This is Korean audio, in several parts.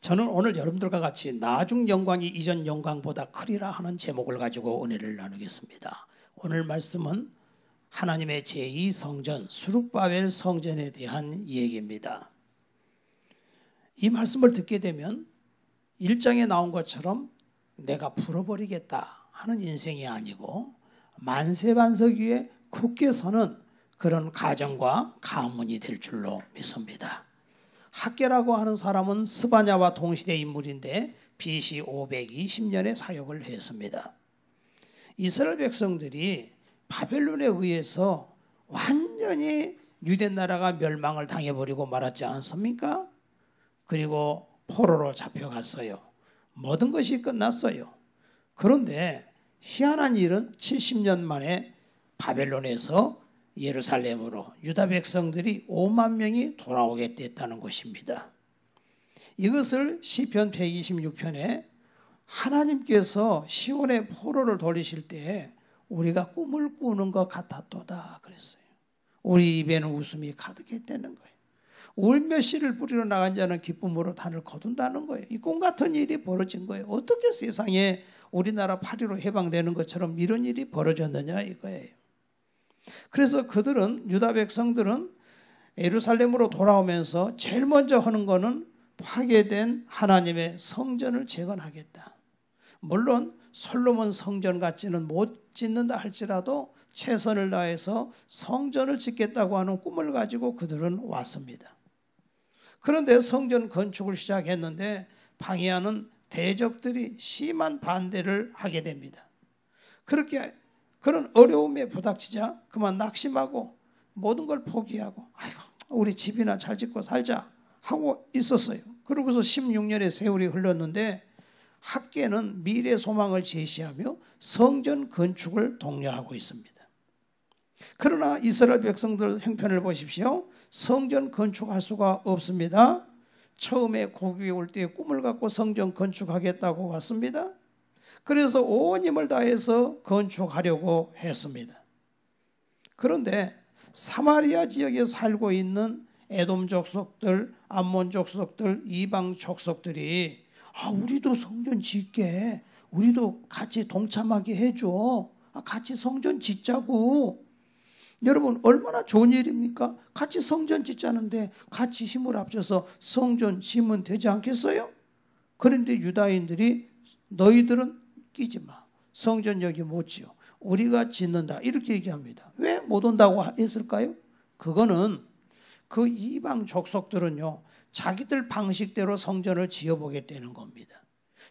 저는 오늘 여러분들과 같이 나중 영광이 이전 영광보다 크리라 하는 제목을 가지고 은혜를 나누겠습니다. 오늘 말씀은 하나님의 제2성전 수룹바벨 성전에 대한 얘기입니다. 이 말씀을 듣게 되면 1장에 나온 것처럼 내가 풀어버리겠다 하는 인생이 아니고 만세반석 위에 굳게 서는 그런 가정과 가문이 될 줄로 믿습니다. 학계라고 하는 사람은 스바냐와 동시대 인물인데 BC 520년에 사역을 했습니다. 이스라엘 백성들이 바벨론에 의해서 완전히 유대 나라가 멸망을 당해버리고 말았지 않습니까? 그리고 포로로 잡혀갔어요. 모든 것이 끝났어요. 그런데 희한한 일은 70년 만에 바벨론에서 예루살렘으로 유다 백성들이 5만 명이 돌아오게 됐다는 것입니다. 이것을 시편 126편에 하나님께서 시온의 포로를 돌리실 때 우리가 꿈을 꾸는 것 같았도다 그랬어요. 우리 입에는 웃음이 가득했다는 거예요. 울며 씨를 뿌리러 나간 자는 기쁨으로 단을 거둔다는 거예요. 이 꿈 같은 일이 벌어진 거예요. 어떻게 세상에 우리나라 8.15 해방되는 것처럼 이런 일이 벌어졌느냐 이거예요. 그래서 그들은 유다 백성들은 예루살렘으로 돌아오면서 제일 먼저 하는 거는 파괴된 하나님의 성전을 재건하겠다. 물론 솔로몬 성전 같지는 못 짓는다 할지라도 최선을 다해서 성전을 짓겠다고 하는 꿈을 가지고 그들은 왔습니다. 그런데 성전 건축을 시작했는데 방해하는 대적들이 심한 반대를 하게 됩니다. 그렇게 그런 어려움에 부닥치자 그만 낙심하고 모든 걸 포기하고 아이고 우리 집이나 잘 짓고 살자 하고 있었어요. 그러고서 16년의 세월이 흘렀는데 학계는 미래 소망을 제시하며 성전 건축을 독려하고 있습니다. 그러나 이스라엘 백성들 형편을 보십시오. 성전 건축할 수가 없습니다. 처음에 고국에 올 때 꿈을 갖고 성전 건축하겠다고 왔습니다. 그래서 온 힘을 다해서 건축하려고 했습니다. 그런데 사마리아 지역에 살고 있는 에돔 족속들, 암몬 족속들, 이방 족속들이 우리도 성전 짓게, 우리도 같이 동참하게 해줘. 같이 성전 짓자고. 여러분 얼마나 좋은 일입니까? 같이 성전 짓자는데 같이 힘을 합쳐서 성전 짓면 되지 않겠어요? 그런데 유다인들이 너희들은 끼지 마. 성전 여기 못 지어. 우리가 짓는다. 이렇게 얘기합니다. 왜 못 온다고 했을까요? 그거는 그 이방 족속들은요. 자기들 방식대로 성전을 지어보겠다는 겁니다.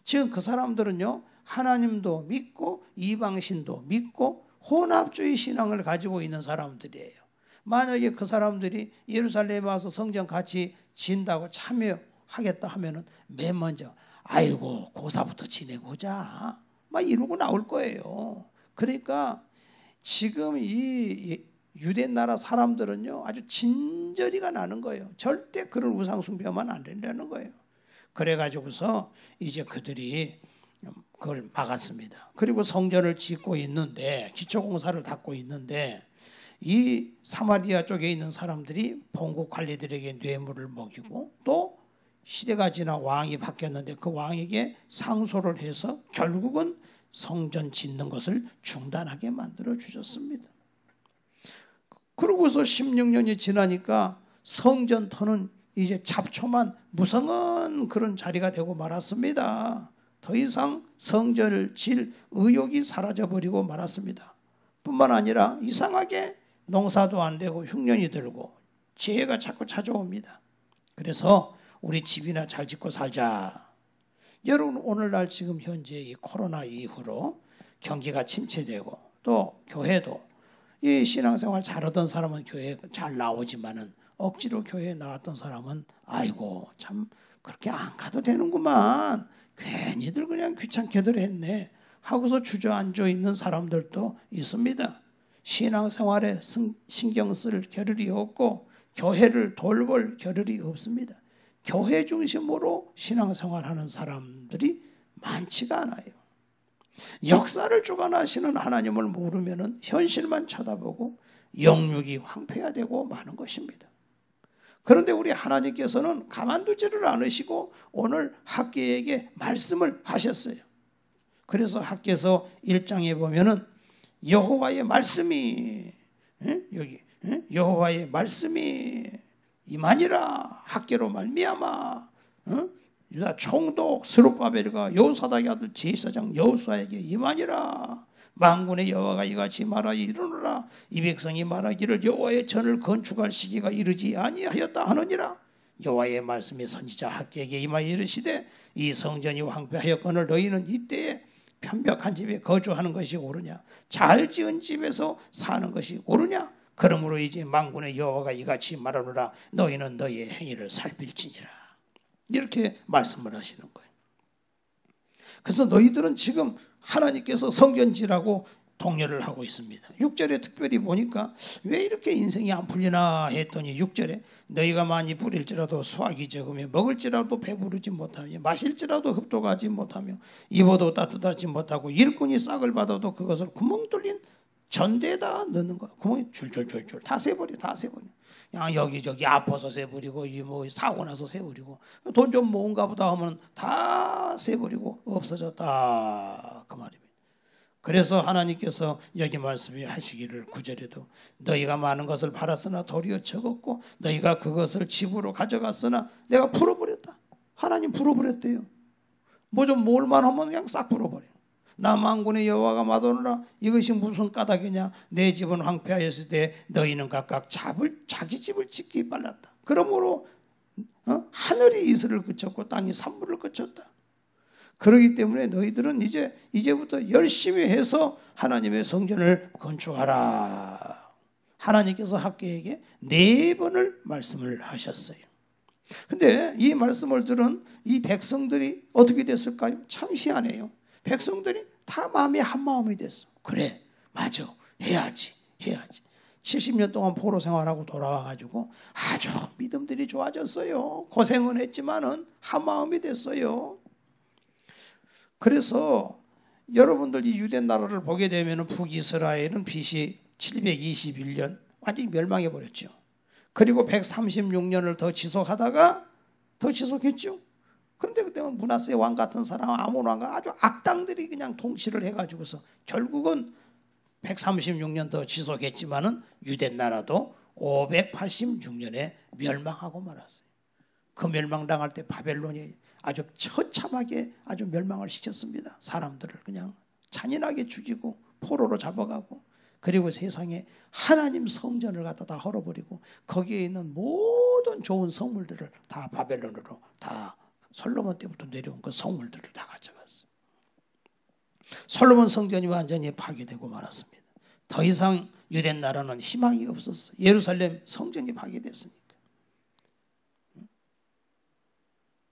지금 그 사람들은요. 하나님도 믿고 이방신도 믿고 혼합주의 신앙을 가지고 있는 사람들이에요. 만약에 그 사람들이 예루살렘에 와서 성전 같이 짓는다고 참여하겠다 하면은 맨 먼저 아이고 고사부터 지내고 오자 막 이러고 나올 거예요. 그러니까 지금 이 유대 나라 사람들은요 아주 진저리가 나는 거예요. 절대 그런 우상 숭배하면 안 된다는 거예요. 그래가지고서 이제 그들이 그걸 막았습니다. 그리고 성전을 짓고 있는데 기초공사를 닫고 있는데 이 사마리아 쪽에 있는 사람들이 본국 관리들에게 뇌물을 먹이고 또 시대가 지나 왕이 바뀌었는데 그 왕에게 상소를 해서 결국은 성전 짓는 것을 중단하게 만들어 주셨습니다. 그러고서 16년이 지나니까 성전터는 이제 잡초만 무성한 그런 자리가 되고 말았습니다. 더 이상 성전을 질 의욕이 사라져버리고 말았습니다. 뿐만 아니라 이상하게 농사도 안 되고 흉년이 들고 재해가 자꾸 찾아옵니다. 그래서 우리 집이나 잘 짓고 살자. 여러분 오늘날 지금 현재 이 코로나 이후로 경기가 침체되고 또 교회도 이 신앙생활 잘하던 사람은 교회에 잘 나오지만은 억지로 교회에 나왔던 사람은 아이고 참 그렇게 안 가도 되는구만. 괜히들 그냥 귀찮게들 했네 하고서 주저앉아 있는 사람들도 있습니다. 신앙생활에 신경 쓸 겨를이 없고 교회를 돌볼 겨를이 없습니다. 교회 중심으로 신앙생활하는 사람들이 많지가 않아요. 역사를 주관하시는 하나님을 모르면 현실만 쳐다보고 영육이 황폐화되고 마는 것입니다. 그런데 우리 하나님께서는 가만두지를 않으시고 오늘 학개에게 말씀을 하셨어요. 그래서 학개서 1장에 보면은 여호와의 말씀이 여기 여호와의 말씀이 임하니라. 학개로 말미암아 유다 총독 스룹바벨과 여호사닥의 아들 제사장 여호수아에게 임하니라. 만군의 여호와가 이같이 말하여 이르노라. 이 백성이 말하기를 여호와의 전을 건축할 시기가 이르지 아니하였다 하느니라. 여호와의 말씀이 선지자 학개에게 임하여 이르시되 이 성전이 황폐하였거늘 너희는 이때에 편벽한 집에 거주하는 것이 옳으냐? 잘 지은 집에서 사는 것이 옳으냐? 그러므로 이제 만군의 여호와가 이같이 말하노라. 너희는 너희의 행위를 살필지니라. 이렇게 말씀을 하시는 거예요. 그래서 너희들은 지금 하나님께서 성전지라고 독려를 하고 있습니다. 6절에 특별히 보니까 왜 이렇게 인생이 안 풀리나 했더니 6절에 너희가 많이 뿌릴지라도 수확이 적으며 먹을지라도 배부르지 못하며 마실지라도 흡독하지 못하며 입어도 따뜻하지 못하고 일꾼이 싹을 받아도 그것을 구멍 뚫린 전대에다 넣는 거야. 구멍이 줄줄줄줄 다 새버려. 그냥 여기저기 아파서 새버리고 뭐 사고 나서 새버리고 돈 좀 모은가 보다 하면 다 새버리고 없어졌다 그 말입니다. 그래서 하나님께서 여기 말씀이 하시기를 9절에도 너희가 많은 것을 팔았으나 도리어 적었고 너희가 그것을 집으로 가져갔으나 내가 풀어버렸다. 하나님 풀어버렸대요. 뭐 좀 모을만 하면 그냥 싹 풀어버려요. 나 만군의 여호와가 마도노라. 이것이 무슨 까닭이냐? 내 집은 황폐하였을 때 너희는 각각 자기 집을 짓기 빨랐다. 그러므로 하늘이 이슬을 그쳤고 땅이 산물을 그쳤다. 그렇기 때문에 너희들은 이제부터 열심히 해서 하나님의 성전을 건축하라. 하나님께서 학개에게 4번을 말씀을 하셨어요. 근데 이 말씀을 들은 이 백성들이 어떻게 됐을까요? 참 희한해요. 백성들이 다 마음이 한마음이 됐어. 그래, 맞아, 해야지. 70년 동안 포로 생활하고 돌아와가지고 아주 믿음들이 좋아졌어요. 고생은 했지만은 한마음이 됐어요. 그래서 여러분들이 유대 나라를 보게 되면 북이스라엘은 BC 721년 완전히 멸망해 버렸죠. 그리고 136년을 더 지속했죠. 그런데 그때 므낫세 왕 같은 사람, 아몬 왕과 아주 악당들이 그냥 통치를 해가지고서 결국은 136년 더 지속했지만은 유대 나라도 586년에 멸망하고 말았어요. 그 멸망당할 때 바벨론이 아주 처참하게 아주 멸망을 시켰습니다. 사람들을 그냥 잔인하게 죽이고 포로로 잡아가고 그리고 세상에 하나님 성전을 갖다 다 헐어버리고 거기에 있는 모든 좋은 성물들을 다 바벨론으로 다 솔로몬 때부터 내려온 그 성물들을 다 가져갔어요. 솔로몬 성전이 완전히 파괴되고 말았습니다. 더 이상 유대 나라는 희망이 없었어요. 예루살렘 성전이 파괴됐으니까.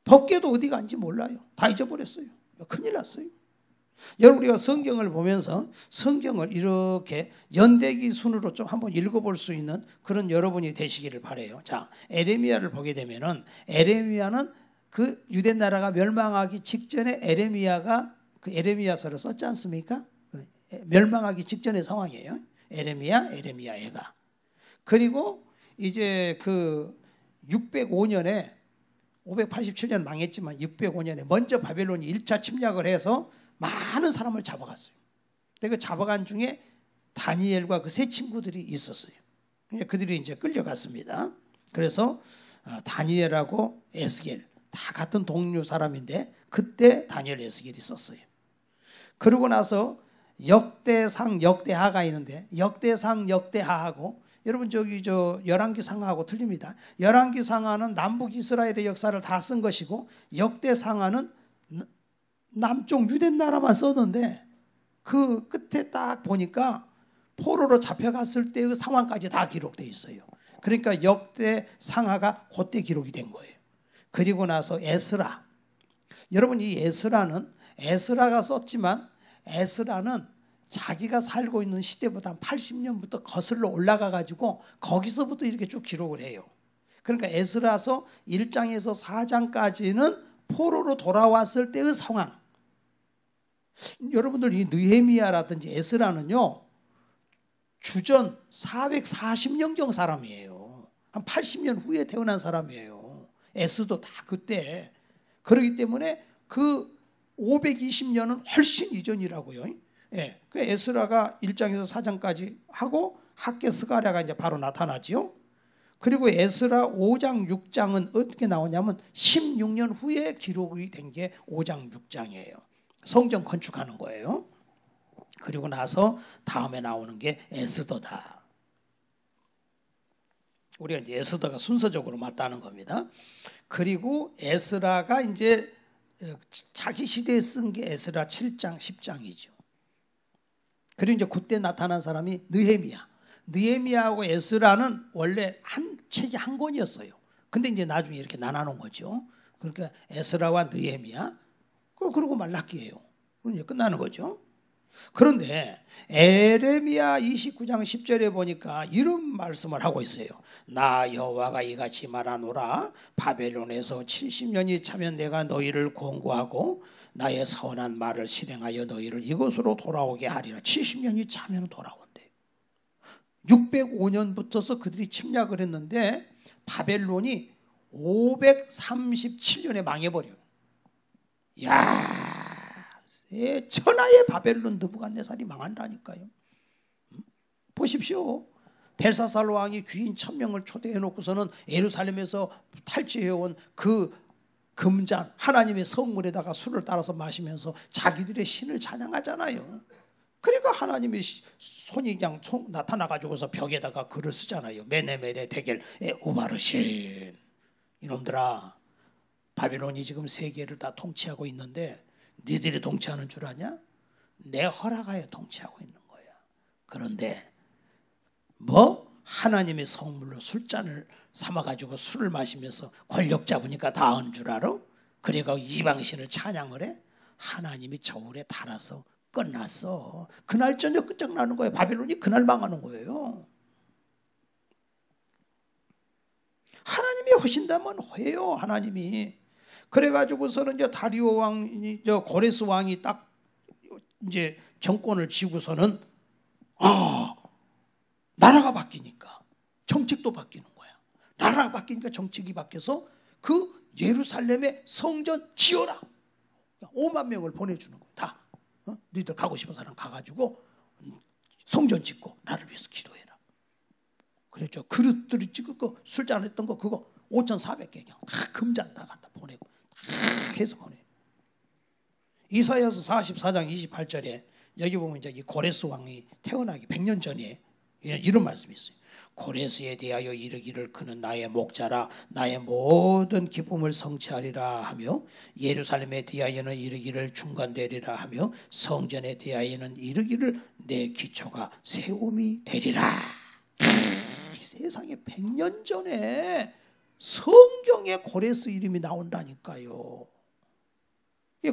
법궤도 어디 간지 몰라요. 다 잊어버렸어요. 큰일 났어요. 여러분 우리가 성경을 보면서 성경을 이렇게 연대기 순으로 좀 한번 읽어볼 수 있는 그런 여러분이 되시기를 바라요. 자, 에레미야를 보게 되면은 에레미야는 그 유대 나라가 멸망하기 직전에 에레미야가 그 에레미야서를 썼지 않습니까? 멸망하기 직전의 상황이에요. 에레미야애가. 그리고 이제 그 605년에 587년 망했지만 605년에 먼저 바벨론이 1차 침략을 해서 많은 사람을 잡아갔어요. 근데 그 잡아간 중에 다니엘과 그 세 친구들이 있었어요. 그들이 이제 끌려갔습니다. 그래서 다니엘하고 에스겔 다 같은 동료 사람인데 그때 다니엘 에스겔이 썼어요. 그러고 나서 역대상 역대하가 있는데 역대상 역대하하고 여러분 저기 열왕기상하하고 틀립니다. 열왕기상하는 남북 이스라엘의 역사를 다 쓴 것이고 역대상하는 남쪽 유대 나라만 썼는데 그 끝에 딱 보니까 포로로 잡혀갔을 때의 상황까지 다 기록되어 있어요. 그러니까 역대상하가 그때 기록이 된 거예요. 그리고 나서 에스라. 여러분 이 에스라가 썼지만 에스라는 자기가 살고 있는 시대보다 한 80년부터 거슬러 올라가 가지고 거기서부터 이렇게 쭉 기록을 해요. 그러니까 에스라서 1장에서 4장까지는 포로로 돌아왔을 때의 상황. 여러분들 이 느헤미야라든지 에스라는요 주전 440년경 사람이에요. 한 80년 후에 태어난 사람이에요. 에스도 다 그때. 그렇기 때문에 그 520년은 훨씬 이전이라고요. 예, 그 에스라가 1장에서 4장까지 하고 학개 스가랴가 이제 바로 나타나지요. 그리고 에스라 5장 6장은 어떻게 나오냐면 16년 후에 기록이 된 게 5장 6장이에요. 성전 건축하는 거예요. 그리고 나서 다음에 나오는 게 에스더다. 우리가 이제 에스더가 순서적으로 맞다는 겁니다. 그리고 에스라가 이제 자기 시대에 쓴 게 에스라 7장, 10장이죠. 그리고 이제 그때 나타난 사람이 느헤미야. 느헤미야하고 에스라는 원래 한 책이 한 권이었어요. 근데 이제 나중에 이렇게 나눠놓은 거죠. 그러니까 에스라와 느헤미야, 그리고 말라기예요. 그럼 이제 끝나는 거죠. 그런데 에레미야 29장 10절에 보니까 이런 말씀을 하고 있어요. 나 여호와가 이같이 말하노라. 바벨론에서 70년이 차면 내가 너희를 권고하고 나의 선한 말을 실행하여 너희를 이곳으로 돌아오게 하리라. 70년이 차면 돌아온대. 605년부터서 그들이 침략을 했는데 바벨론이 537년에 망해버려요. 야, 천하의 바벨론 느부갓네살이 망한다니까요. 보십시오. 벨사살 왕이 귀인 1000명을 초대해 놓고서는 예루살렘에서 탈취해온 그 금잔, 하나님의 성물에다가 술을 따라서 마시면서 자기들의 신을 찬양하잖아요. 그러니까 하나님의 손이 그냥 나타나가지고서 벽에다가 글을 쓰잖아요. 메네메네 데겔 우바르신. 이놈들아, 바빌론이 지금 세계를 다 통치하고 있는데 니들이 통치하는 줄 아냐? 내 허락하에 통치하고 있는 거야. 그런데 하나님의 성물로 술잔을 삼아가지고 술을 마시면서 권력 잡으니까 다 한 줄 알아? 그래가 이방신을 찬양을 해? 하나님이 저울에 달아서 끝났어. 그날 저녁 끝장나는 거예요. 바빌론이 그날 망하는 거예요. 하나님이 하신다면 해요. 하나님이. 그래가지고서는 이제 다리오 왕이, 고레스 왕이 딱 이제 정권을 쥐고서는 나라가 바뀌니까 정책도 바뀌는 거야. 나라가 바뀌니까 정책이 바뀌어서 그 예루살렘에 성전 지어라. 5만 명을 보내주는 거야. 다. 너희들 가고 싶은 사람 가가지고 성전 짓고 나를 위해서 기도해라. 그랬죠. 그릇들이 찍고 술잔 했던 거 그거 5,400개 그냥 다 금잔 다 갖다 보내고 다 해서 보내. 이사야서 44장 28절에 여기 보면 이제 고레스 왕이 태어나기 100년 전에 이런 말씀이 있어요. 고레스에 대하여 이르기를 그는 나의 목자라 나의 모든 기쁨을 성취하리라 하며 예루살렘에 대하여는 이르기를 중간되리라 하며 성전에 대하여는 이르기를 내 기초가 세움이 되리라. 세상에 100년 전에 성경에 고레스 이름이 나온다니까요.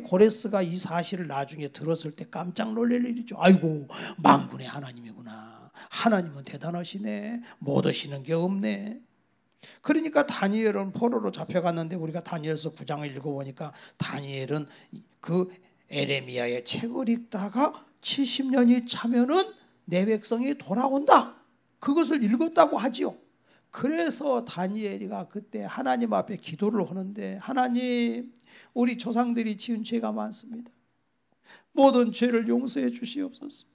고레스가 이 사실을 나중에 들었을 때 깜짝 놀랄 일이죠. 아이고, 만군의 하나님이구나. 하나님은 대단하시네. 못 하시는 게 없네. 그러니까 다니엘은 포로로 잡혀갔는데 우리가 다니엘서 9장을 읽어보니까 다니엘은 그 에레미야의 책을 읽다가 70년이 차면은 내 백성이 돌아온다. 그것을 읽었다고 하지요. 그래서 다니엘이가 그때 하나님 앞에 기도를 하는데 하나님, 우리 조상들이 지은 죄가 많습니다. 모든 죄를 용서해 주시옵소서.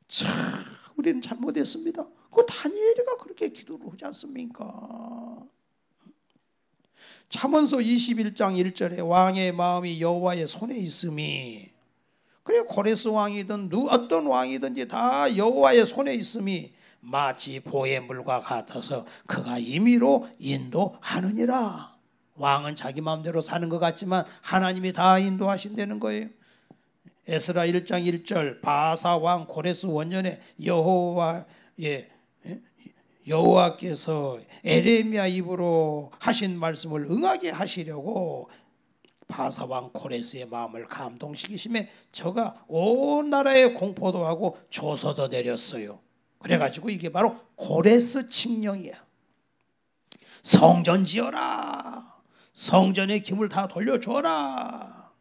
참 우리는 잘못했습니다. 그 다니엘이가 그렇게 기도를 하지 않습니까? 잠언서 21장 1절에 왕의 마음이 여호와의 손에 있음이, 그래 고레스 왕이든 어떤 왕이든지 다 여호와의 손에 있음이 마치 보의 물과 같아서 그가 임의로 인도하느니라. 왕은 자기 마음대로 사는 것 같지만 하나님이 다 인도하신다는 거예요. 에스라 1장 1절 바사 왕 고레스 원년에 여호와께서 에레미야 입으로 하신 말씀을 응하게 하시려고 바사 왕 고레스의 마음을 감동시키심에 저가 온 나라에 공포도 하고 조서도 내렸어요. 그래가지고 이게 바로 고레스 칙령이야. 성전 지어라. 성전의 기물 다 돌려줘라.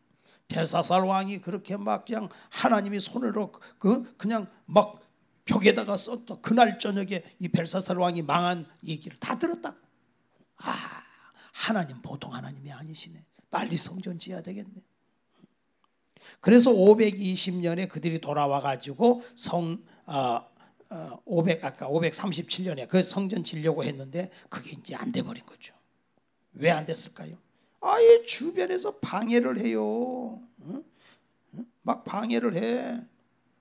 벨사살 왕이 그렇게 막 그냥 하나님이 손으로 그냥 막 벽에다가 썼다. 그날 저녁에 이 벨사살 왕이 망한 얘기를 다 들었다. 하나님 보통 하나님이 아니시네. 빨리 성전 지어야 되겠네. 그래서 520년에 그들이 돌아와 가지고 아까 537년에 그 성전 지려고 했는데 그게 이제 안 돼 버린 거죠. 왜 안 됐을까요? 아예 주변에서 방해를 해요. 막 방해를 해.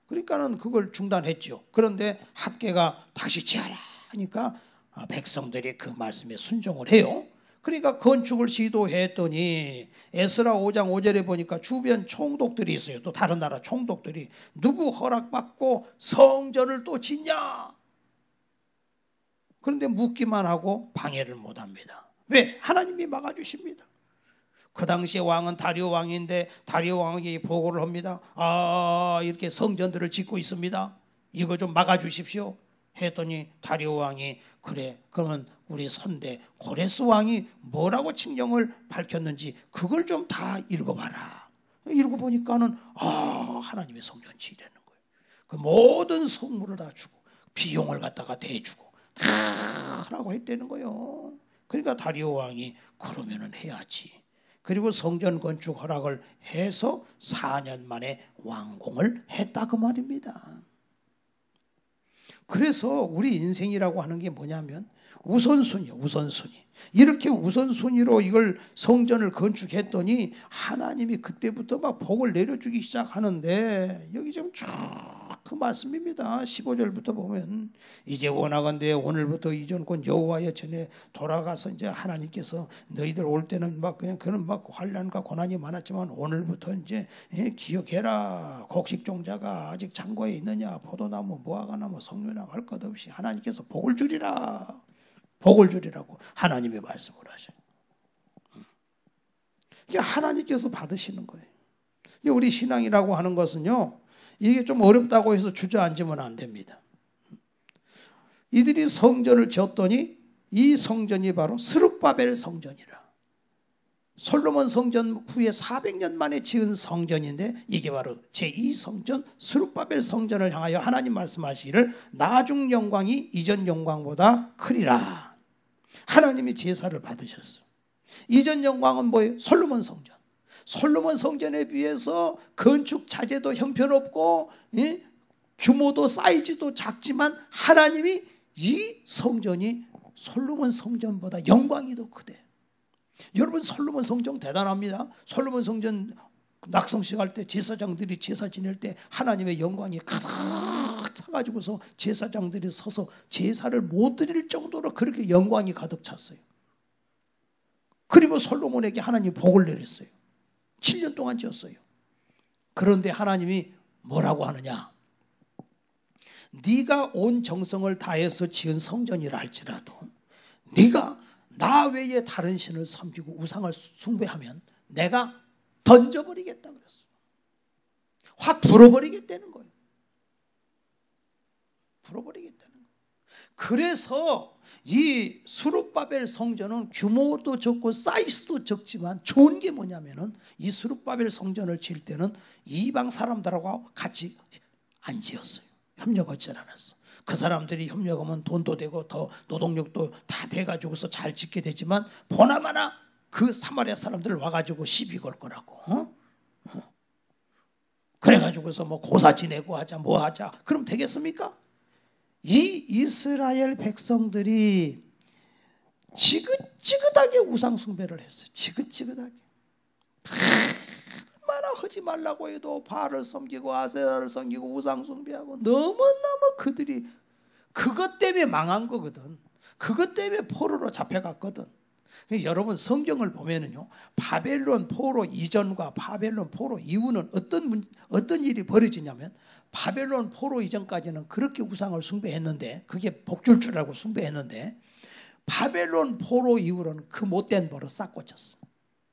그러니까는 그걸 중단했죠. 그런데 학계가 다시 지어라 하니까 백성들이 그 말씀에 순종을 해요. 그러니까 건축을 시도했더니 에스라 5장 5절에 보니까 주변 총독들이 있어요. 또 다른 나라 총독들이 누구 허락받고 성전을 또 짓냐? 그런데 묻기만 하고 방해를 못합니다. 왜? 하나님이 막아주십니다. 그 당시에 왕은 다리오 왕인데 다리오 왕에게 보고를 합니다. 이렇게 성전들을 짓고 있습니다. 이거 좀 막아주십시오. 했더니 다리오 왕이 그래 그러면 우리 선대 고레스 왕이 뭐라고 칙령을 밝혔는지 그걸 좀 다 읽어봐라. 읽어보니까는 하나님의 성전 지으라는 거예요. 그 모든 성물을 다 주고 비용을 갖다가 대주고 다 하라고 했다는 거예요. 그러니까 다리오 왕이 그러면은 해야지. 그리고 성전 건축 허락을 해서 4년 만에 완공을 했다 그 말입니다. 그래서 우리 인생이라고 하는 게 뭐냐면 우선순위요. 우선순위. 이렇게 우선순위로 이걸 성전을 건축했더니 하나님이 그때부터 막 복을 내려주기 시작하는데 여기 좀 쭉 그 말씀입니다. 15절부터 보면 이제 원하건대 오늘부터 이전권 여호와의 전에 돌아가서 이제 하나님께서 너희들 올 때는 막 그냥 그런 막 환난과 고난이 많았지만 오늘부터 이제 기억해라. 곡식종자가 아직 창고에 있느냐 포도나무 무화과나무 석류나무 할 것 없이 하나님께서 복을 주리라. 복을 주리라고 하나님이 말씀을 하셔요. 이게 하나님께서 받으시는 거예요. 우리 신앙이라고 하는 것은요. 이게 좀 어렵다고 해서 주저앉으면 안 됩니다. 이들이 성전을 지었더니 이 성전이 바로 스룹바벨 성전이라. 솔로몬 성전 후에 400년 만에 지은 성전인데 이게 바로 제2성전 스룹바벨 성전을 향하여 하나님 말씀하시기를 나중 영광이 이전 영광보다 크리라. 하나님이 제사를 받으셨어요. 이전 영광은 뭐예요? 솔로몬 성전. 솔로몬 성전에 비해서 건축 자재도 형편없고 규모도 사이즈도 작지만 하나님이 이 성전이 솔로몬 성전보다 영광이 더 크대. 여러분 솔로몬 성전 대단합니다. 솔로몬 성전 낙성식 할 때 제사장들이 제사 지낼 때 하나님의 영광이 가득 차가지고서 제사장들이 서서 제사를 못 드릴 정도로 그렇게 영광이 가득 찼어요. 그리고 솔로몬에게 하나님이 복을 내렸어요. 7년 동안 지었어요. 그런데 하나님이 뭐라고 하느냐? 네가 온 정성을 다해서 지은 성전이라 할지라도 네가 나 외에 다른 신을 섬기고 우상을 숭배하면 내가 던져버리겠다 그랬어. 확 불어버리겠다는 거예요. 불어버리겠다는 거예요. 그래서 이 스룹바벨 성전은 규모도 적고 사이즈도 적지만 좋은 게 뭐냐면은 이 스룹바벨 성전을 지을 때는 이방 사람들하고 같이 안 지었어요. 협력하지 않았어. 그 사람들이 협력하면 돈도 되고 더 노동력도 다 돼가지고서 잘 짓게 되지만 보나마나 그 사마리아 사람들 와가지고 시비 걸 거라고. 그래가지고서 뭐 고사 지내고 하자 뭐 하자 그럼 되겠습니까? 이 이스라엘 백성들이 지긋지긋하게 우상 숭배를 했어요. 지긋지긋하게. 얼마나 하지 말라고 해도 바알을 섬기고 아세라를 섬기고 우상 숭배하고 너무너무 그들이 그것 때문에 망한 거거든. 그것 때문에 포로로 잡혀갔거든. 여러분 성경을 보면은요 바벨론 포로 이전과 바벨론 포로 이후는 어떤 일이 벌어지냐면 바벨론 포로 이전까지는 그렇게 우상을 숭배했는데 그게 복줄 줄 알고 숭배했는데 바벨론 포로 이후로는 그 못된 버릇 싹 고쳤어.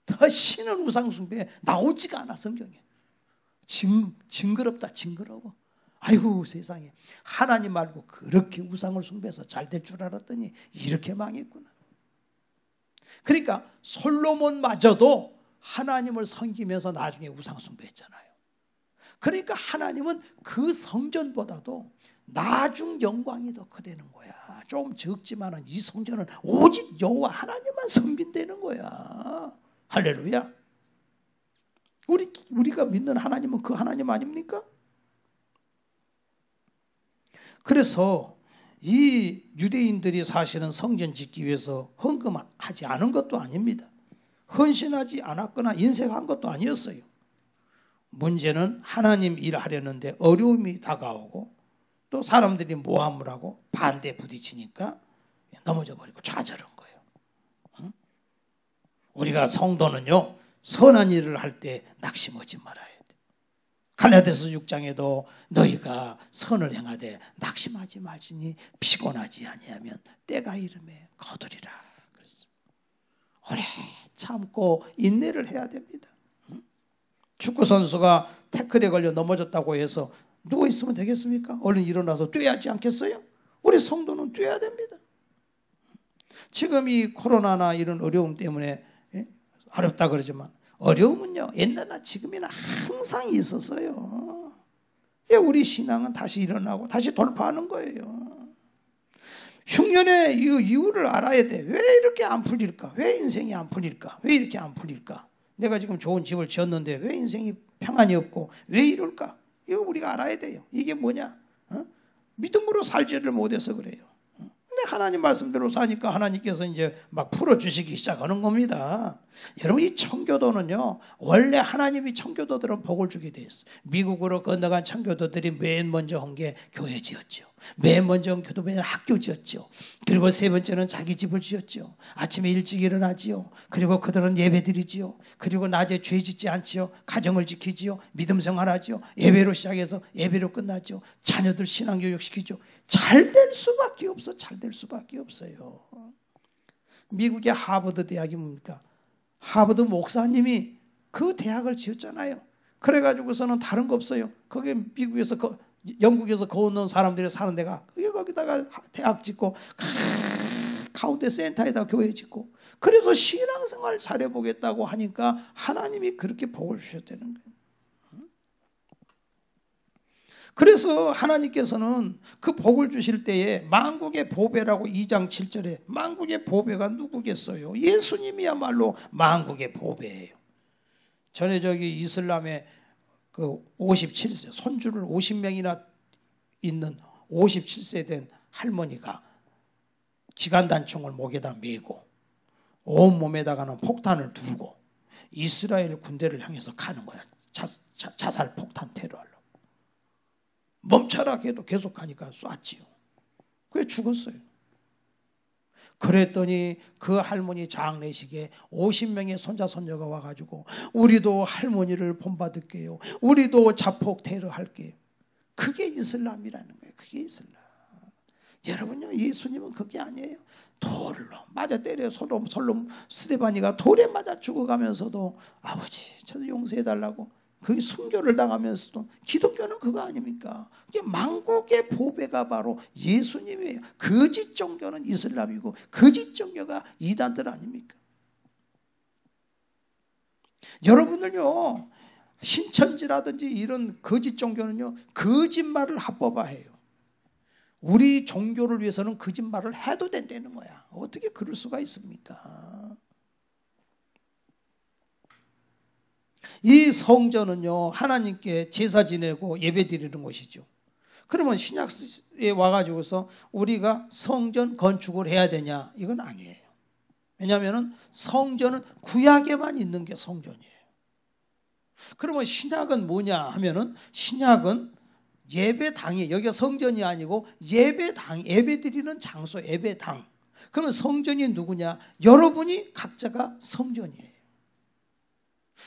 다시는 우상 숭배 나오지가 않아 성경에. 징그럽다 징그러워. 아이고 세상에 하나님 말고 그렇게 우상을 숭배해서 잘 될 줄 알았더니 이렇게 망했구나. 그러니까 솔로몬마저도 하나님을 섬기면서 나중에 우상 숭배했잖아요. 그러니까 하나님은 그 성전보다도 나중 영광이 더 크다는 거야. 좀 적지만은 이 성전은 오직 여호와 하나님만 섬긴다는 거야. 할렐루야. 우리가 믿는 하나님은 그 하나님 아닙니까? 그래서 이 유대인들이 사실은 성전 짓기 위해서 헌금하지 않은 것도 아닙니다. 헌신하지 않았거나 인색한 것도 아니었어요. 문제는 하나님 일하려는데 어려움이 다가오고 또 사람들이 모함을 하고 반대에 부딪히니까 넘어져 버리고 좌절한 거예요. 응? 우리가 성도는요, 선한 일을 할 때 낙심하지 말아야 돼. 갈라디아서 6장에도 너희가 선을 행하되 낙심하지 말지니 피곤하지 아니하면 때가 이름에 거두리라 그랬습니다. 오래 참고 인내를 해야 됩니다. 축구 선수가 태클에 걸려 넘어졌다고 해서 누워 있으면 되겠습니까? 얼른 일어나서 뛰어야 하지 않겠어요? 우리 성도는 뛰어야 됩니다. 지금 이 코로나나 이런 어려움 때문에 어렵다 그러지만 어려움은요, 옛날이나 지금이나 항상 있었어요. 우리 신앙은 다시 일어나고 다시 돌파하는 거예요. 흉년의 이유를 알아야 돼. 왜 이렇게 안 풀릴까? 왜 인생이 안 풀릴까? 왜 이렇게 안 풀릴까? 내가 지금 좋은 집을 지었는데 왜 인생이 평안이 없고 왜 이럴까? 이거 우리가 알아야 돼요. 이게 뭐냐? 믿음으로 살지를 못해서 그래요. 근데 하나님 말씀대로 사니까 하나님께서 이제 막 풀어주시기 시작하는 겁니다. 여러분, 이 청교도는요, 원래 하나님이 청교도들은 복을 주게 돼 있어요. 미국으로 건너간 청교도들이 맨 먼저 한 게 교회 지었죠. 맨 먼저 한 교도변은 학교 지었죠. 그리고 세 번째는 자기 집을 지었죠. 아침에 일찍 일어나지요. 그리고 그들은 예배 드리지요. 그리고 낮에 죄 짓지 않지요. 가정을 지키지요. 믿음 생활하지요. 예배로 시작해서 예배로 끝나죠. 자녀들 신앙 교육시키죠. 잘 될 수밖에 없어. 잘 될 수밖에 없어요. 미국의 하버드 대학이 뭡니까? 하버드 목사님이 그 대학을 지었잖아요. 그래가지고서는 다른 거 없어요. 거기 미국에서 영국에서 거웃놓은 사람들이 사는 데가 거기다가 대학 짓고 가운데 센터에다 교회 짓고, 그래서 신앙생활 잘해보겠다고 하니까 하나님이 그렇게 복을 주셨다는 거예요. 그래서 하나님께서는 그 복을 주실 때에 만국의 보배라고 2장 7절에 만국의 보배가 누구겠어요? 예수님이야말로 만국의 보배예요. 전에 저기 이슬람의 그 57세 손주를 50명이나 있는 57세 된 할머니가 기관단총을 목에다 메고 온몸에다가는 폭탄을 두고 이스라엘 군대를 향해서 가는 거야. 자살 폭탄 테러하려고. 멈춰라 해도 계속 가니까 쐈지요. 그게 죽었어요. 그랬더니 그 할머니 장례식에 50명의 손자 손녀가 와가지고 우리도 할머니를 본받을게요. 우리도 자폭 테러할게요. 그게 이슬람이라는 거예요. 그게 이슬람. 여러분요, 예수님은 그게 아니에요. 돌로 맞아 때려 솔롬 스데반이가 돌에 맞아 죽어가면서도 아버지 저도 용서해달라고 그게 순교를 당하면서도 기독교는 그거 아닙니까? 이게 만국의 보배가 바로 예수님이에요. 거짓 종교는 이슬람이고 거짓 종교가 이단들 아닙니까? 여러분들요, 신천지라든지 이런 거짓 종교는요, 거짓말을 합법화해요. 우리 종교를 위해서는 거짓말을 해도 된다는 거야. 어떻게 그럴 수가 있습니까? 이 성전은요, 하나님께 제사 지내고 예배 드리는 곳이죠. 그러면 신약에 와가지고서 우리가 성전 건축을 해야 되냐? 이건 아니에요. 왜냐하면 성전은 구약에만 있는 게 성전이에요. 그러면 신약은 뭐냐 하면은 신약은 예배당이에요. 여기가 성전이 아니고 예배당, 예배 드리는 장소, 예배당. 그러면 성전이 누구냐? 여러분이 각자가 성전이에요.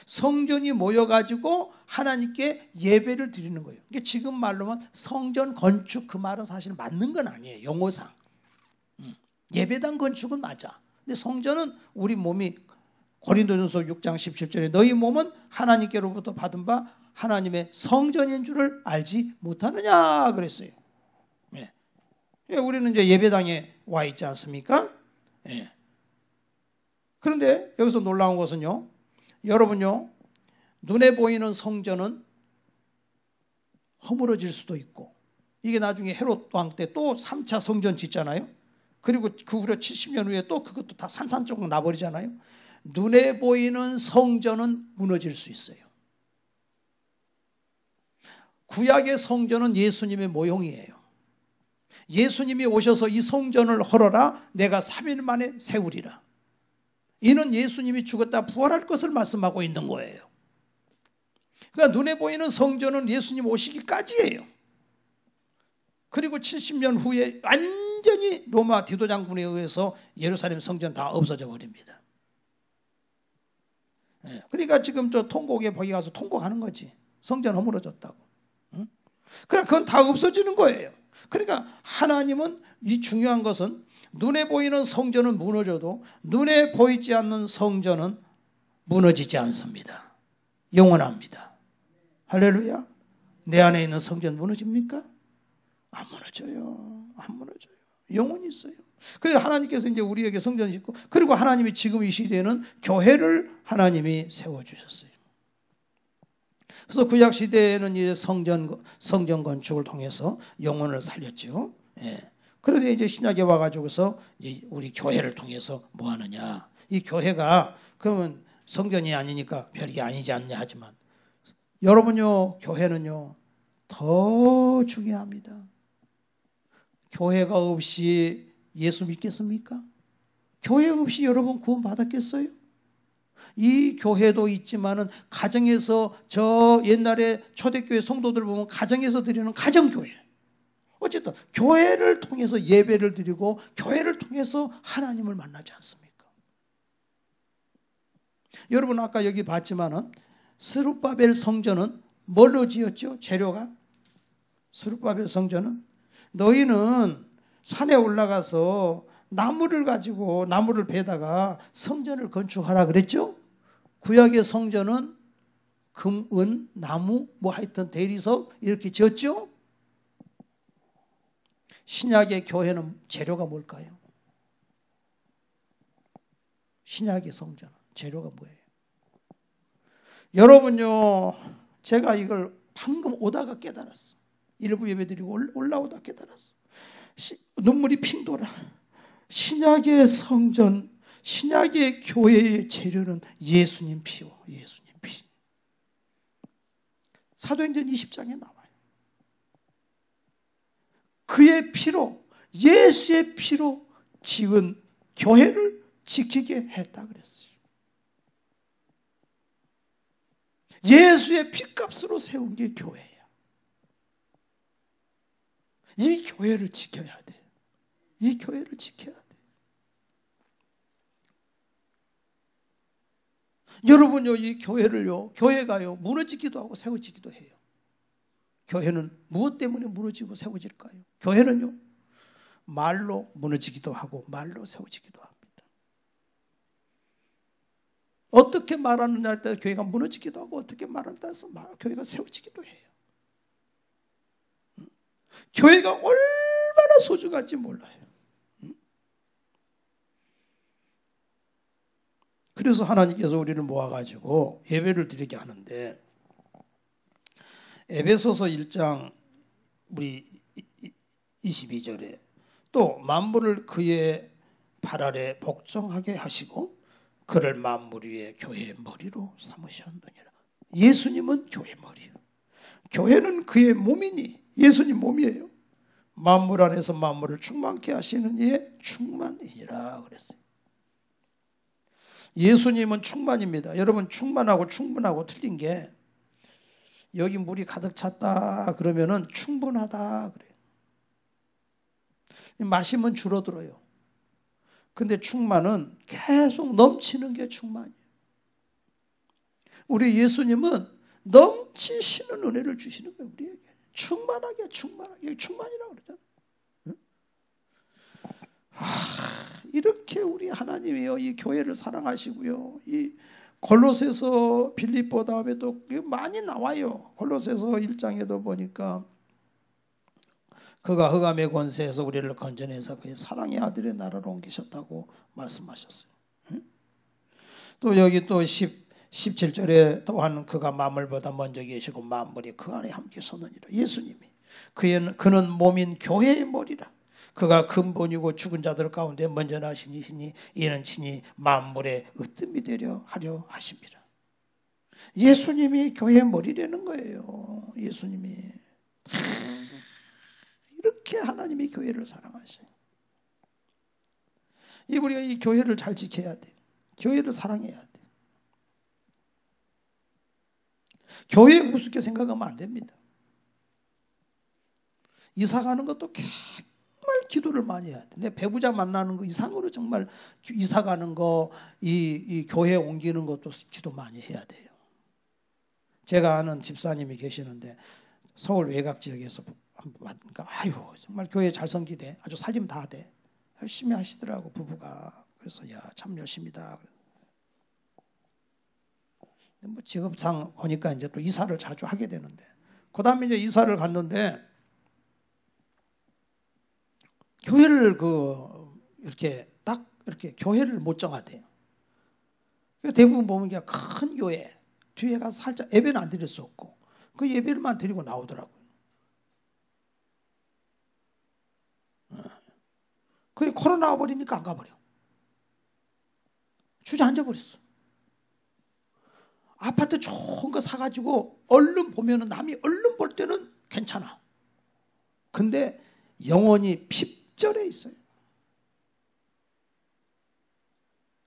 성전이 모여가지고 하나님께 예배를 드리는 거예요. 그러니까 지금 말로만 성전 건축, 그 말은 사실 맞는 건 아니에요. 용어상. 예배당 건축은 맞아. 근데 성전은 우리 몸이 고린도전서 6장 17절에 너희 몸은 하나님께로부터 받은 바 하나님의 성전인 줄을 알지 못하느냐 그랬어요. 예. 우리는 이제 예배당에 와 있지 않습니까? 예. 그런데 여기서 놀라운 것은요, 여러분요, 눈에 보이는 성전은 허물어질 수도 있고 이게 나중에 헤롯 왕 때 또 3차 성전 짓잖아요. 그리고 그 후로 70년 후에 또 그것도 다 산산조각 나버리잖아요. 눈에 보이는 성전은 무너질 수 있어요. 구약의 성전은 예수님의 모형이에요. 예수님이 오셔서 이 성전을 헐어라, 내가 3일 만에 세우리라. 이는 예수님이 죽었다 부활할 것을 말씀하고 있는 거예요. 그러니까 눈에 보이는 성전은 예수님 오시기까지예요. 그리고 70년 후에 완전히 로마 디도 장군에 의해서 예루살렘 성전 다 없어져 버립니다. 그러니까 지금 저 통곡에 거기 가서 통곡하는 거지. 성전 허물어졌다고. 그러니까 그건 다 없어지는 거예요. 그러니까 하나님은, 이 중요한 것은 눈에 보이는 성전은 무너져도 눈에 보이지 않는 성전은 무너지지 않습니다. 영원합니다. 할렐루야. 내 안에 있는 성전 무너집니까? 안 무너져요. 안 무너져요. 영원히 있어요. 그래서 하나님께서 이제 우리에게 성전을 짓고, 그리고 하나님이 지금 이 시대에는 교회를 하나님이 세워주셨어요. 그래서 구약 시대에는 이제 성전 건축을 통해서 영혼을 살렸죠. 예. 그런데 이제 신약에 와가지고서 이제 우리 교회를 통해서 뭐 하느냐. 이 교회가 그러면 성전이 아니니까 별게 아니지 않냐 하지만, 여러분요, 교회는요 더 중요합니다. 교회가 없이 예수 믿겠습니까? 교회 없이 여러분 구원 받았겠어요? 이 교회도 있지만은 가정에서, 저 옛날에 초대교회 성도들 보면 가정에서 드리는 가정교회, 어쨌든 교회를 통해서 예배를 드리고 교회를 통해서 하나님을 만나지 않습니까? 여러분 아까 여기 봤지만은 스룹바벨 성전은 뭘로 지었죠? 재료가? 스룹바벨 성전은 너희는 산에 올라가서 나무를 가지고, 나무를 베다가 성전을 건축하라 그랬죠? 구약의 성전은 금, 은, 나무, 뭐 하여튼 대리석 이렇게 지었죠? 신약의 교회는 재료가 뭘까요? 신약의 성전은 재료가 뭐예요? 여러분요, 제가 이걸 방금 오다가 깨달았어. 일부 예배드리고 올라오다 깨달았어. 눈물이 핑 돌아. 신약의 성전, 신약의 교회의 재료는 예수님 피요. 예수님 피. 사도행전 20장에 나와요. 그의 피로, 예수의 피로 지은 교회를 지키게 했다 그랬어요. 예수의 피값으로 세운 게 교회야. 이 교회를 지켜야 돼. 이 교회를 지켜야 돼. 여러분요, 이 교회를요, 교회가요 무너지기도 하고 세워지기도 해요. 교회는 무엇 때문에 무너지고 세워질까요? 교회는요 말로 무너지기도 하고 말로 세워지기도 합니다. 어떻게 말하느냐에 따라 교회가 무너지기도 하고, 어떻게 말하느냐에 따라서 교회가 세워지기도 해요. 교회가 얼마나 소중한지 몰라요. 그래서 하나님께서 우리를 모아가지고 예배를 드리게 하는데, 에베소서 1장 우리 22절에 또 만물을 그의 발 아래 복종하게 하시고 그를 만물 위에 교회의 머리로 삼으셨느니라. 예수님은 교회 머리예요. 교회는 그의 몸이니 예수님 몸이에요. 만물 안에서 만물을 충만케 하시는 이의 충만이니라 그랬어요. 예수님은 충만입니다. 여러분, 충만하고 충분하고 틀린 게, 여기 물이 가득 찼다 그러면은 충분하다 그래요. 마시면 줄어들어요. 근데 충만은 계속 넘치는 게 충만이에요. 우리 예수님은 넘치시는 은혜를 주시는 거예요. 우리에게 충만하게 충만이라고 그러잖아요. 이렇게 우리 하나님이요, 이 교회를 사랑하시고요, 이 골로새서, 빌립보 다음에 또 많이 나와요. 골로새서 1장에도 보니까 그가 흑암의 권세에서 우리를 건져내서 그의 사랑의 아들의 나라로 옮기셨다고 말씀하셨어요. 또 여기 또 17절에 또한 그가 만물보다 먼저 계시고 만물이 그 안에 함께 서느니라. 예수님이 그는 몸인 교회의 머리라. 그가 근본이고 죽은 자들 가운데 먼저 나신 이시니 이는 친히 만물의 으뜸이 되려 하려 하십니다. 예수님이 교회의 머리라는 거예요. 예수님이 이렇게 하나님이 교회를 사랑하셔요. 우리가 이 교회를 잘 지켜야 돼. 교회를 사랑해야 돼. 교회에 우습게 생각하면 안 됩니다. 이사 가는 것도 정말 기도를 많이 해야 돼. 내 배우자 만나는 거 이상으로 정말 이사 가는 거, 이 교회 옮기는 것도 기도 많이 해야 돼요. 제가 아는 집사님이 계시는데 서울 외곽 지역에서 그러니까 아유 정말 교회 잘 섬기대. 아주 살림 다 돼. 열심히 하시더라고 부부가. 그래서 야 참 열심히다. 뭐 직업상 보니까 이제 또 이사를 자주 하게 되는데 그다음에 이제 이사를 갔는데 교회를 이렇게 딱 이렇게 교회를 못 정하대요. 대부분 보면 그냥 큰 교회 뒤에 가서 살짝 예배는 안 드릴 수 없고 그 예배를만 드리고 나오더라고요. 그게 코로나 와버리니까 안 가버려. 주저앉아 버렸어. 아파트 좋은 거 사가지고 얼른 보면은 남이 얼른 볼 때는 괜찮아. 근데 영혼이 핍절해 있어요.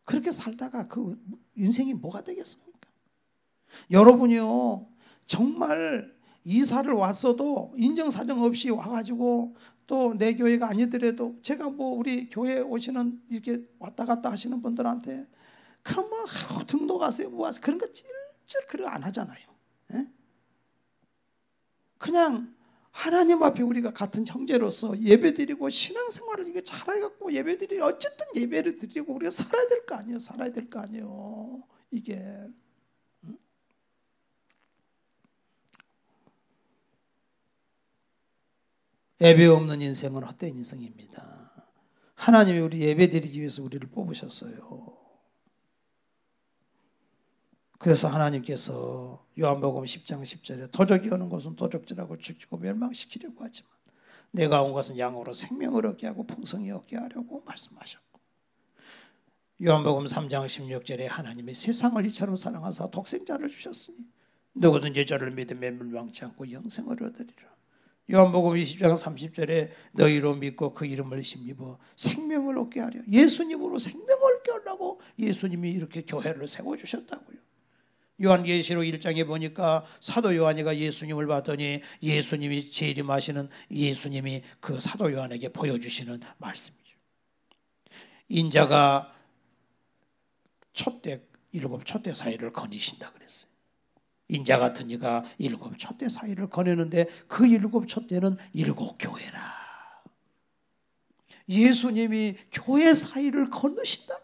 그렇게 살다가 그 인생이 뭐가 되겠습니까? 여러분이요 정말 이사를 왔어도 인정사정 없이 와가지고 또 내 교회가 아니더라도 제가 뭐 우리 교회 오시는 이렇게 왔다 갔다 하시는 분들한테 그뭐 등록하세요 뭐 하세요 그런 거 찔찔 그런 거 안 하잖아요. 에? 그냥 하나님 앞에 우리가 같은 형제로서 예배드리고 신앙생활을 이게 잘해갖고 예배드리고 어쨌든 예배를 드리고 우리가 살아야 될 거 아니에요. 살아야 될 거 아니에요. 이게 예배 없는 인생은 헛된 인생입니다. 하나님이 우리 예배드리기 위해서 우리를 뽑으셨어요. 그래서 하나님께서 요한복음 10장 10절에 도적이 오는 것은 도적질하고 죽이고 멸망시키려고 하지만 내가 온 것은 양으로 생명을 얻게 하고 풍성히 얻게 하려고 말씀하셨고 요한복음 3장 16절에 하나님이 세상을 이처럼 사랑하사 독생자를 주셨으니 누구든지 저를 믿으면 멸망치 않고 영생을 얻으리라. 요한복음 20장 30절에 너희로 믿고 그 이름을 힘입어 생명을 얻게 하려 예수님으로 생명을 얻게 하려고 예수님이 이렇게 교회를 세워주셨다고요. 요한계시록 1장에 보니까 사도 요한이가 예수님을 봤더니 예수님이 재림하시는 예수님이 그 사도 요한에게 보여주시는 말씀이죠. 인자가 일곱 촛대 사이를 거니신다 그랬어요. 인자 같은 이가 일곱 촛대 사이를 거느는데 그 일곱 촛대는 일곱 교회라. 예수님이 교회 사이를 거느신다는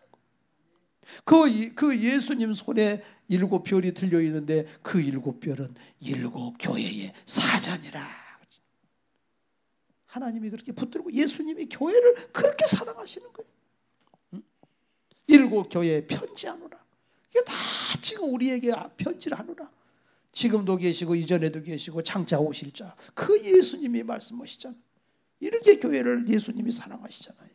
거예요. 그 예수님 손에 일곱 별이 들려 있는데 그 일곱 별은 일곱 교회의 사자니라. 하나님이 그렇게 붙들고 예수님이 교회를 그렇게 사랑하시는 거예요. 일곱 교회에 편지하노라. 이게 다 지금 우리에게 편지를 하노라. 지금도 계시고 이전에도 계시고 장차 오실 자 그 예수님이 말씀하시잖아요. 이렇게 교회를 예수님이 사랑하시잖아요.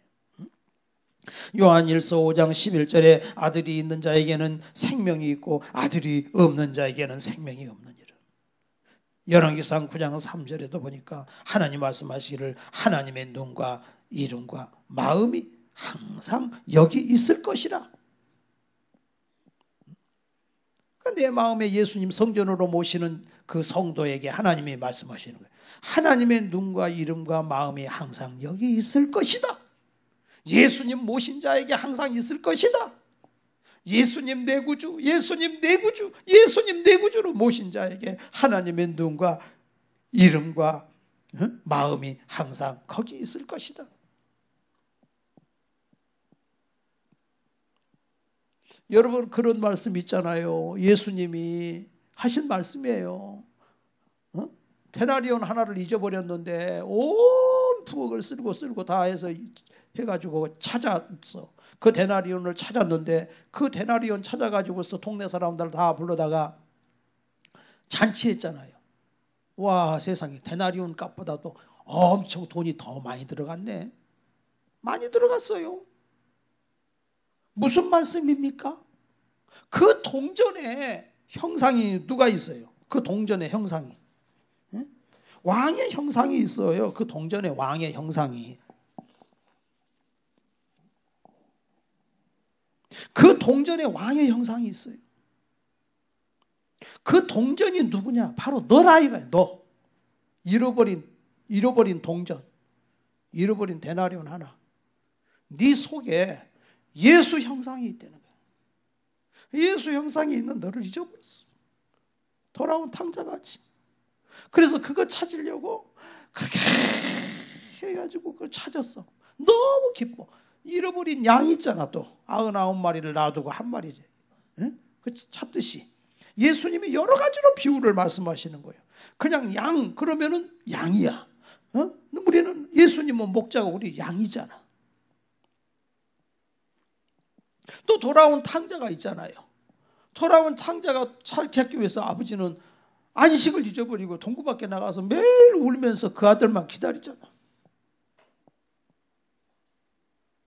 요한일서 5장 11절에 아들이 있는 자에게는 생명이 있고 아들이 없는 자에게는 생명이 없느니라. 열왕기상 9장 3절에도 보니까 하나님 말씀하시기를 하나님의 눈과 이름과 마음이 항상 여기 있을 것이라. 내 마음에 예수님 성전으로 모시는 그 성도에게 하나님이 말씀하시는 거예요. 하나님의 눈과 이름과 마음이 항상 여기 있을 것이다. 예수님 모신 자에게 항상 있을 것이다. 예수님 내 구주, 예수님 내 구주, 예수님 내 구주로 모신 자에게 하나님의 눈과 이름과 마음이 항상 거기 있을 것이다. 여러분 그런 말씀 있잖아요. 예수님이 하신 말씀이에요. 데나리온 하나를 잊어버렸는데 온 부엌을 쓸고 다 해가지고 찾았어. 그 데나리온을 찾았는데 그 데나리온 찾아가지고서 동네 사람들 다 불러다가 잔치했잖아요. 와, 세상에 데나리온 값보다도 엄청 돈이 더 많이 들어갔네. 많이 들어갔어요. 무슨 말씀입니까? 그 동전에 형상이 누가 있어요? 그 동전에 형상이. 예? 왕의 형상이 있어요. 그 동전에 왕의 형상이. 그 동전에 왕의 형상이 있어요. 그 동전이 누구냐? 바로 너라 이거야. 너. 잃어버린 동전. 잃어버린 데나리온 하나. 네 속에 예수 형상이 있다는 거야. 예수 형상이 있는 너를 잊어버렸어. 돌아온 탕자같이. 그래서 그거 찾으려고 그렇게 해가지고 그걸 찾았어. 너무 기뻐. 잃어버린 양이 있잖아. 또 99마리를 놔두고 한 마리지. 응? 그 찾듯이 예수님이 여러 가지로 비유를 말씀하시는 거예요. 그냥 양 그러면은 양이야. 우리는 예수님은 목자가 우리 양이잖아. 또 돌아온 탕자가 있잖아요. 돌아온 탕자가 찾기 위해서 아버지는 안식을 잊어버리고 동굴 밖에 나가서 매일 울면서 그 아들만 기다리잖아.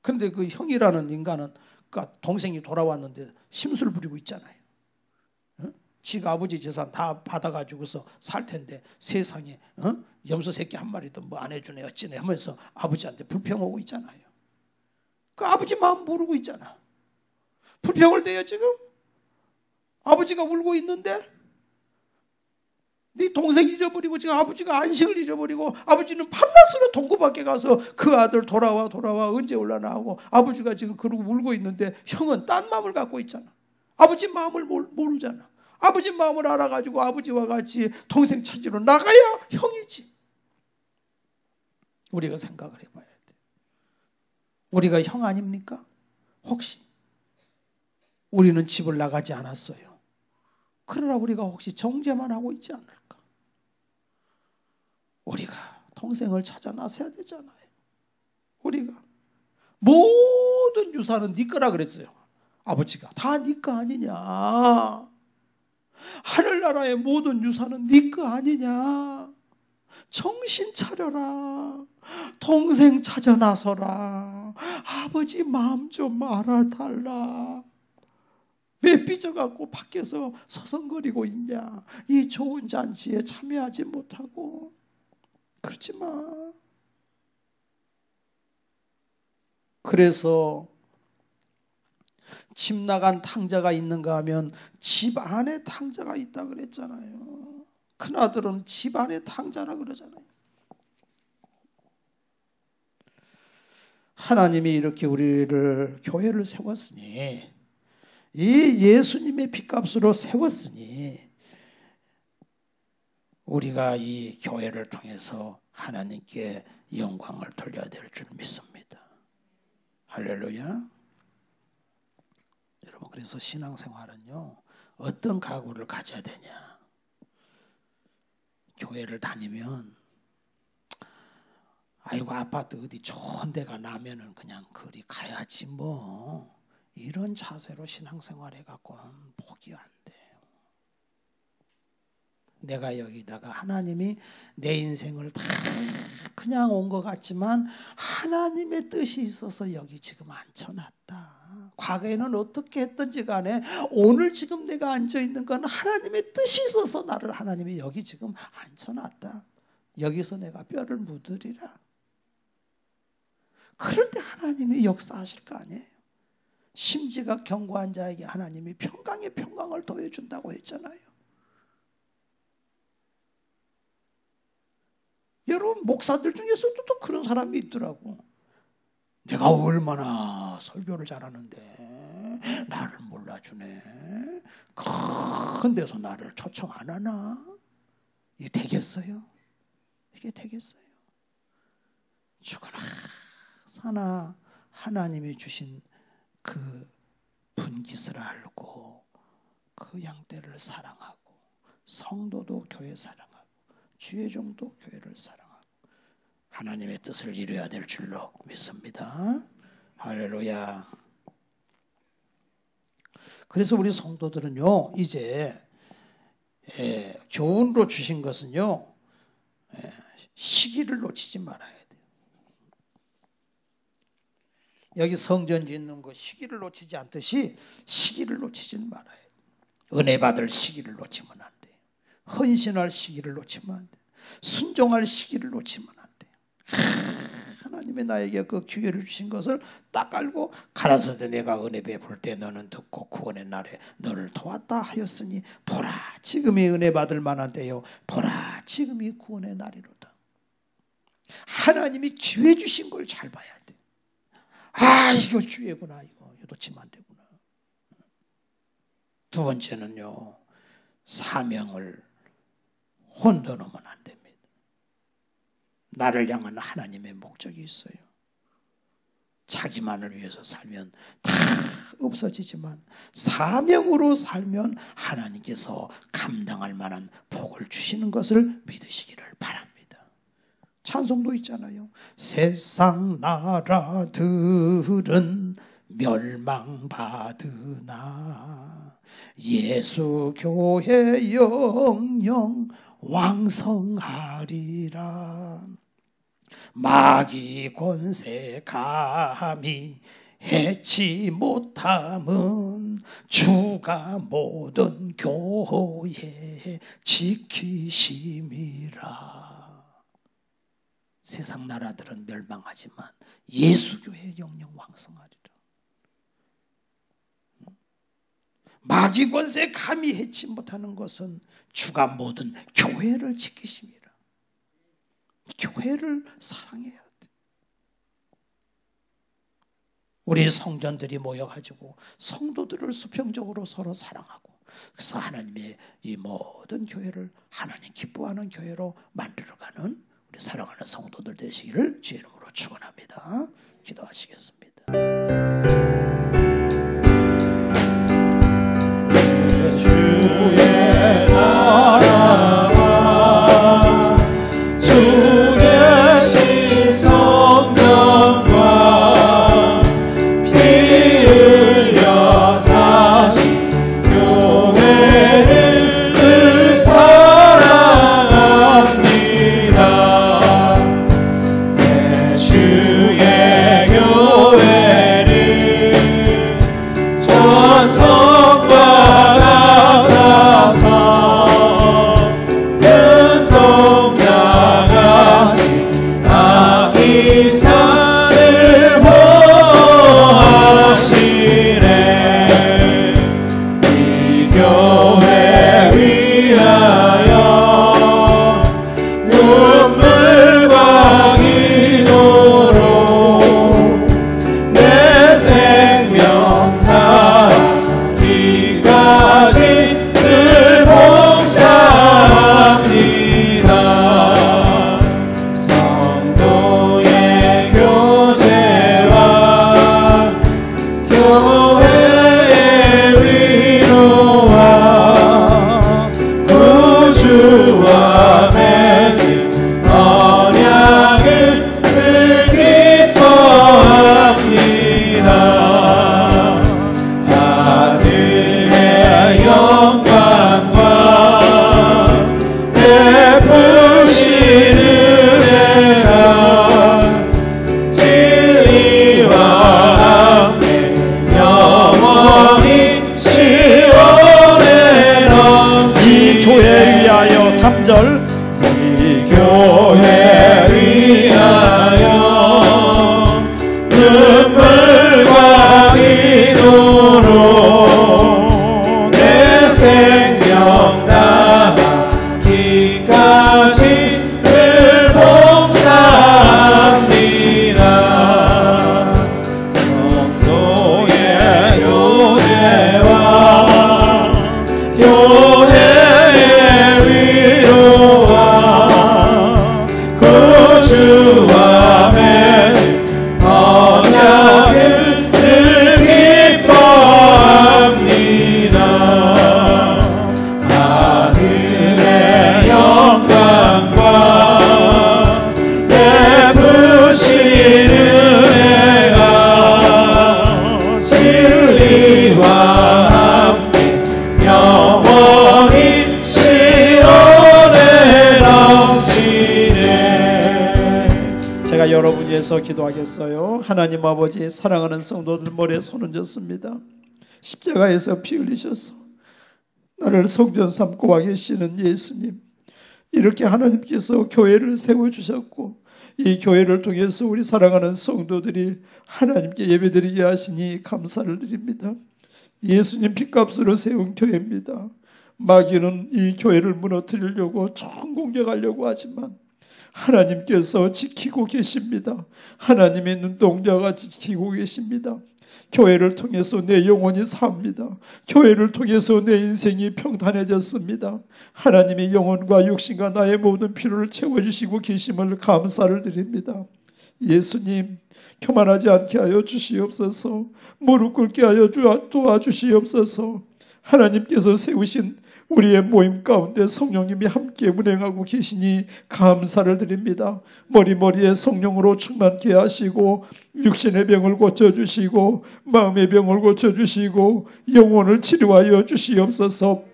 근데 그 형이라는 인간은 그 동생이 돌아왔는데 심술 부리고 있잖아요. 지가 아버지 재산 다 받아가지고서 살 텐데 세상에 염소 새끼 한 마리도 뭐 안 해주네 어찌네 하면서 아버지한테 불평하고 있잖아요. 그 아버지 마음 모르고 있잖아. 불평을 대요 지금. 아버지가 울고 있는데 네 동생 잊어버리고 지금 아버지가 안식을 잊어버리고 아버지는 밤낮으로 동굴 밖에 가서 그 아들 돌아와 언제 올라나 하고 아버지가 지금 그러고 울고 있는데 형은 딴 마음을 갖고 있잖아. 아버지 마음을 모르잖아. 아버지 마음을 알아가지고 아버지와 같이 동생 찾으러 나가야 형이지. 우리가 생각을 해봐야 돼. 우리가 형 아닙니까? 혹시 우리는 집을 나가지 않았어요. 그러나 우리가 혹시 정죄만 하고 있지 않을까? 우리가 동생을 찾아 나서야 되잖아요. 우리가 모든 유산은 네 거라 그랬어요. 아버지가 다 네 거 아니냐? 하늘나라의 모든 유산은 네 거 아니냐? 정신 차려라. 동생 찾아 나서라. 아버지 마음 좀 알아달라. 왜 삐져갖고 밖에서 서성거리고 있냐? 이 좋은 잔치에 참여하지 못하고. 그렇지 마. 그래서 집 나간 탕자가 있는가 하면 집 안에 탕자가 있다 그랬잖아요. 큰아들은 집 안에 탕자라 그러잖아요. 하나님이 이렇게 우리를 교회를 세웠으니 이 예수님의 핏값으로 세웠으니 우리가 이 교회를 통해서 하나님께 영광을 돌려야 될 줄 믿습니다. 할렐루야. 여러분 그래서 신앙생활은요 어떤 각오를 가져야 되냐. 교회를 다니면 아이고 아파트 어디 좋은 데가 나면은 그냥 그리 가야지 뭐 이런 자세로 신앙생활 해갖고는 복이 안 돼요. 내가 여기다가 하나님이 내 인생을 다 그냥 온 것 같지만 하나님의 뜻이 있어서 여기 지금 앉혀놨다. 과거에는 어떻게 했든지 간에 오늘 지금 내가 앉아있는 건 하나님의 뜻이 있어서 나를 하나님이 여기 지금 앉혀놨다. 여기서 내가 뼈를 묻으리라. 그럴 때 하나님이 역사하실 거 아니에요. 심지가 견고한 자에게 하나님이 평강의 평강을 더해준다고 했잖아요. 여러분 목사들 중에서도 또 그런 사람이 있더라고. 내가 얼마나 설교를 잘하는데 나를 몰라주네. 큰 데서 나를 초청 안 하나? 이게 되겠어요? 이게 되겠어요? 죽으나 사나 하나님이 주신 그 분깃을 알고 그 양떼를 사랑하고 성도도 교회 사랑하고 주의 종도 교회를 사랑하고 하나님의 뜻을 이루어야 될 줄로 믿습니다. 할렐루야. 그래서 우리 성도들은요 이제 교훈으로 주신 것은요 시기를 놓치지 말아야 돼요. 여기 성전 짓는 거 시기를 놓치지 않듯이 시기를 놓치지는 말아야 돼요. 은혜 받을 시기를 놓치면 안 돼요. 헌신할 시기를 놓치면 안 돼요. 순종할 시기를 놓치면 안 돼요. 하나님이 나에게 그 기회를 주신 것을 딱 알고 가라사대 내가 은혜 베풀 때 너는 듣고 구원의 날에 너를 도왔다 하였으니 보라 지금이 은혜 받을 만한 때요 보라 지금이 구원의 날이로다. 하나님이 기회 주신 걸 잘 봐야 돼. 아 이거 기회구나. 이거 놓치면 안 되구나. 두 번째는요, 사명을 혼돈하면 안 됩니다. 나를 향한 하나님의 목적이 있어요. 자기만을 위해서 살면 다 없어지지만 사명으로 살면 하나님께서 감당할 만한 복을 주시는 것을 믿으시기를 바랍니다. 찬송도 있잖아요. 세상 나라들은 멸망받으나 예수 교회 영영 왕성하리라. 마귀 권세 감히 해치 못함은 주가 모든 교회 지키심이라. 세상 나라들은 멸망하지만 예수 교회 영영 왕성하리라. 마귀 권세 감히 해치 못하는 것은 주가 모든 교회를 지키심이라. 교회를 사랑해야 돼. 우리 성전들이 모여가지고 성도들을 수평적으로 서로 사랑하고, 그래서 하나님의 이 모든 교회를 하나님 기뻐하는 교회로 만들어가는 우리 사랑하는 성도들 되시기를 주의 이름으로 축원합니다. 기도하시겠습니다. 주의 나라와 주 계신 성전과 피 흘려 사신 교회를 사랑합니다. 내 주의 교회를 전성과 기사를 보하시네. 이 교회 위하여 눈물과 기도로 내 생명 다하기까지 늘 봉사합니다. 성도의 교제와 교회의 위로와 구주와 맺은 언약을 늘 기뻐합니다. 하늘의 영광과 베푸시는 은혜가 진리와 함께 영원히 시온에 넘치네. 교회 위하여 3절 이 교회 위하여 눈물과 기도로 내 생명 다하기까지 늘 봉사합니다. 성도의 교제와 교회의 위로와 위해서 기도하겠어요. 하나님 아버지, 사랑하는 성도들 머리에 손 얹었습니다. 십자가에서 피 흘리셔서 나를 성전 삼고 와 계시는 예수님, 이렇게 하나님께서 교회를 세워주셨고 이 교회를 통해서 우리 사랑하는 성도들이 하나님께 예배드리게 하시니 감사를 드립니다. 예수님 핏값으로 세운 교회입니다. 마귀는 이 교회를 무너뜨리려고 총 공격하려고 하지만 하나님께서 지키고 계십니다. 하나님의 눈동자가 지키고 계십니다. 교회를 통해서 내 영혼이 삽니다. 교회를 통해서 내 인생이 평탄해졌습니다. 하나님의 영혼과 육신과 나의 모든 필요를 채워주시고 계심을 감사를 드립니다. 예수님, 교만하지 않게 하여 주시옵소서. 무릎 꿇게 하여 도와주시옵소서. 하나님께서 세우신 우리의 모임 가운데 성령님이 함께 운행하고 계시니 감사를 드립니다. 머리머리에 성령으로 충만케 하시고 육신의 병을 고쳐주시고 마음의 병을 고쳐주시고 영혼을 치료하여 주시옵소서.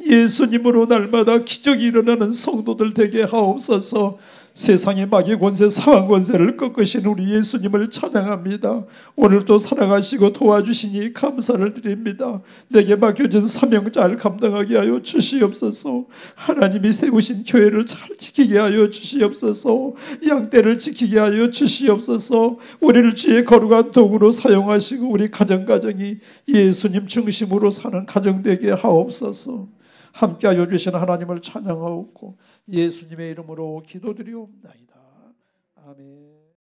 예수님으로 날마다 기적이 일어나는 성도들 되게 하옵소서. 세상의 마귀 권세, 상황 권세를 꺾으신 우리 예수님을 찬양합니다. 오늘도 사랑하시고 도와주시니 감사를 드립니다. 내게 맡겨진 사명 잘 감당하게 하여 주시옵소서. 하나님이 세우신 교회를 잘 지키게 하여 주시옵소서. 양떼를 지키게 하여 주시옵소서. 우리를 주의 거룩한 도구로 사용하시고 우리 가정이 예수님 중심으로 사는 가정 되게 하옵소서. 함께하여 주신 하나님을 찬양하옵고 예수님의 이름으로 기도드리옵나이다. 아멘.